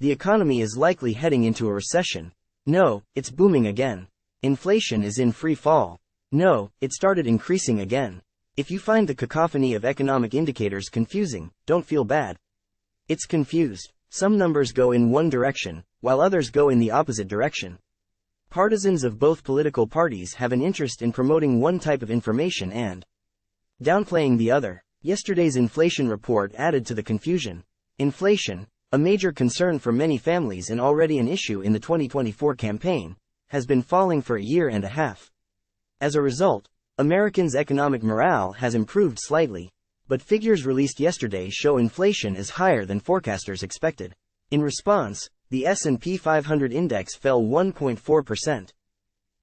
The economy is likely heading into a recession. No, it's booming again. Inflation is in free fall. No, it started increasing again. If you find the cacophony of economic indicators confusing, don't feel bad. It's confused. Some numbers go in one direction, while others go in the opposite direction. Partisans of both political parties have an interest in promoting one type of information and downplaying the other. Yesterday's inflation report added to the confusion. Inflation, a major concern for many families and already an issue in the 2024 campaign, has been falling for a year and a half. As a result, Americans' economic morale has improved slightly, but figures released yesterday show inflation is higher than forecasters expected. In response, the S&P 500 index fell 1.4%.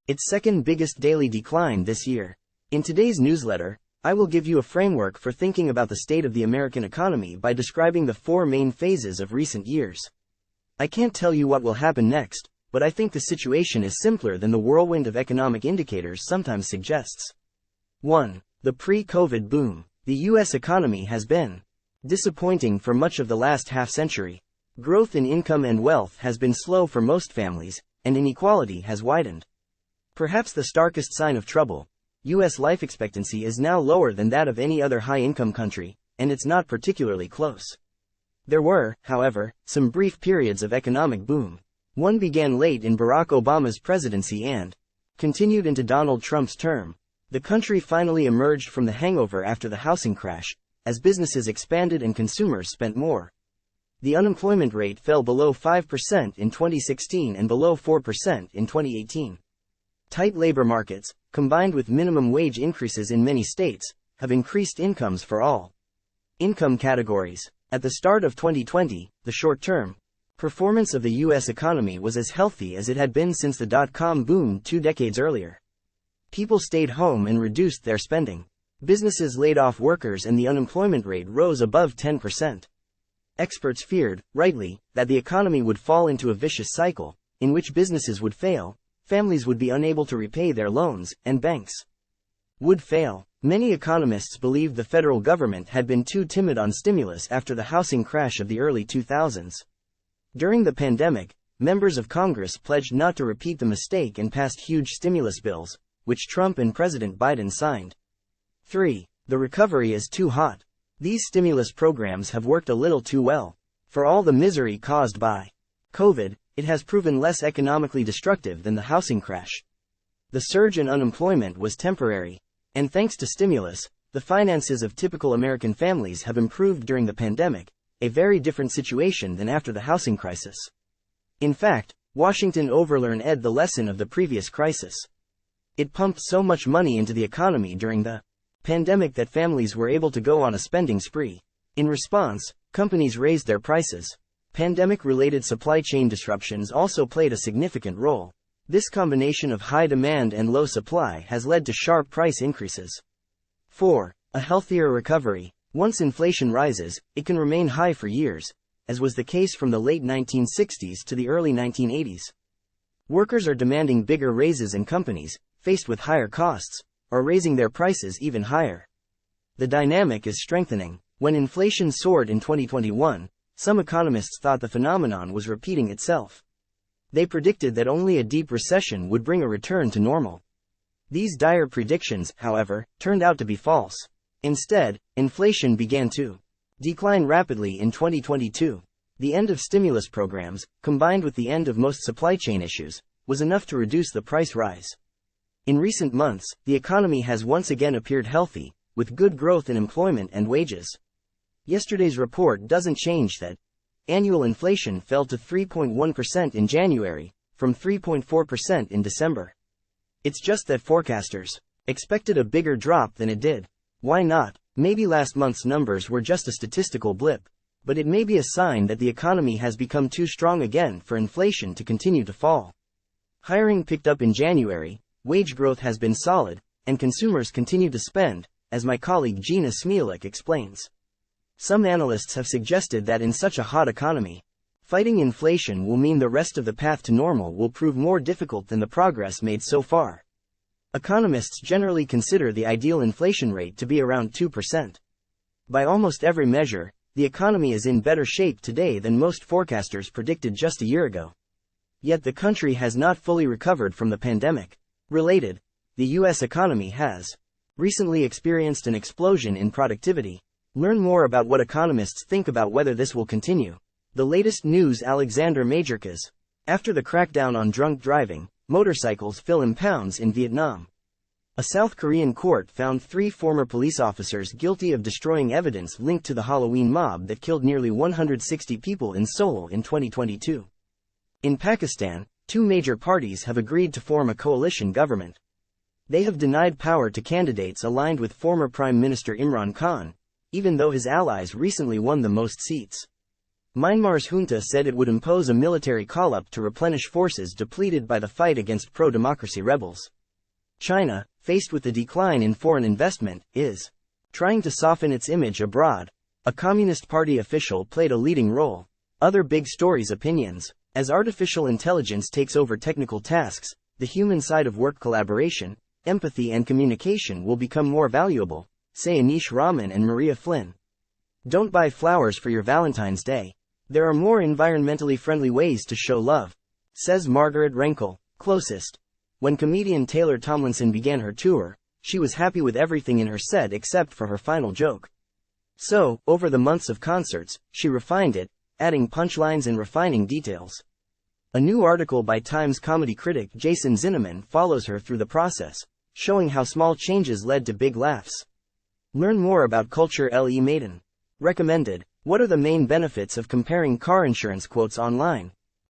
Its second biggest daily decline this year. In today's newsletter, I will give you a framework for thinking about the state of the American economy by describing the four main phases of recent years. I can't tell you what will happen next, but I think the situation is simpler than the whirlwind of economic indicators sometimes suggests. 1. The pre-COVID boom. The U.S. economy has been disappointing for much of the last half-century. Growth in income and wealth has been slow for most families, and inequality has widened. Perhaps the starkest sign of trouble, U.S. life expectancy is now lower than that of any other high-income country, and it's not particularly close. There were, however, some brief periods of economic boom. One began late in Barack Obama's presidency and continued into Donald Trump's term. The country finally emerged from the hangover after the housing crash, as businesses expanded and consumers spent more. The unemployment rate fell below 5% in 2016 and below 4% in 2018. Tight labor markets, combined with minimum wage increases in many states, have increased incomes for all income categories. At the start of 2020, the short-term performance of the U.S. economy was as healthy as it had been since the dot-com boom 2 decades earlier. People stayed home and reduced their spending. Businesses laid off workers and the unemployment rate rose above 10%. Experts feared, rightly, that the economy would fall into a vicious cycle, in which businesses would fail, families would be unable to repay their loans, and banks would fail. Many economists believed the federal government had been too timid on stimulus after the housing crash of the early 2000s. During the pandemic, members of Congress pledged not to repeat the mistake and passed huge stimulus bills, which Trump and President Biden signed. 3. The recovery is too hot. These stimulus programs have worked a little too well. For all the misery caused by COVID, it has proven less economically destructive than the housing crash. The surge in unemployment was temporary, and thanks to stimulus, the finances of typical American families have improved during the pandemic, a very different situation than after the housing crisis. In fact, Washington overlearned the lesson of the previous crisis. It pumped so much money into the economy during the pandemic that families were able to go on a spending spree. In response, companies raised their prices. Pandemic-related supply chain disruptions also played a significant role. This combination of high demand and low supply has led to sharp price increases. 4. A healthier recovery. Once inflation rises, it can remain high for years, as was the case from the late 1960s to the early 1980s. Workers are demanding bigger raises and companies, faced with higher costs, are raising their prices even higher. The dynamic is strengthening. When inflation soared in 2021, some economists thought the phenomenon was repeating itself. They predicted that only a deep recession would bring a return to normal. These dire predictions, however, turned out to be false. Instead, inflation began to decline rapidly in 2022. The end of stimulus programs, combined with the end of most supply chain issues, was enough to reduce the price rise. In recent months, the economy has once again appeared healthy, with good growth in employment and wages. Yesterday's report doesn't change that. Annual inflation fell to 3.1% in January, from 3.4% in December. It's just that forecasters expected a bigger drop than it did. Why not? Maybe last month's numbers were just a statistical blip, but it may be a sign that the economy has become too strong again for inflation to continue to fall. Hiring picked up in January, wage growth has been solid, and consumers continue to spend, as my colleague Gina Smielek explains. Some analysts have suggested that in such a hot economy, fighting inflation will mean the rest of the path to normal will prove more difficult than the progress made so far. Economists generally consider the ideal inflation rate to be around 2%. By almost every measure, The economy is in better shape today than most forecasters predicted just a year ago. Yet the country has not fully recovered from the pandemic. Related, the U.S. economy has recently experienced an explosion in productivity. Learn more about what economists think about whether this will continue. The latest news: Alexander Majorcas. After the crackdown on drunk driving, motorcycles fill impounds in Vietnam. A South Korean court found 3 former police officers guilty of destroying evidence linked to the Halloween mob that killed nearly 160 people in Seoul in 2022. In Pakistan, 2 major parties have agreed to form a coalition government. They have denied power to candidates aligned with former Prime Minister Imran Khan, even though his allies recently won the most seats. Myanmar's junta said it would impose a military call-up to replenish forces depleted by the fight against pro-democracy rebels. China, faced with the decline in foreign investment, is trying to soften its image abroad. A Communist Party official played a leading role. Other big stories: opinions. As artificial intelligence takes over technical tasks, the human side of work, collaboration, empathy and communication will become more valuable, say Anish Raman and Maria Flynn. Don't buy flowers for your Valentine's Day. There are more environmentally friendly ways to show love, says Margaret Renkel, closest. When comedian Taylor Tomlinson began her tour, she was happy with everything in her set except for her final joke. So, over the months of concerts, she refined it, adding punchlines and refining details. A new article by Times comedy critic Jason Zinnemann follows her through the process, showing how small changes led to big laughs. Learn more about Culture Le Maiden. Recommended. What are the main benefits of comparing car insurance quotes online?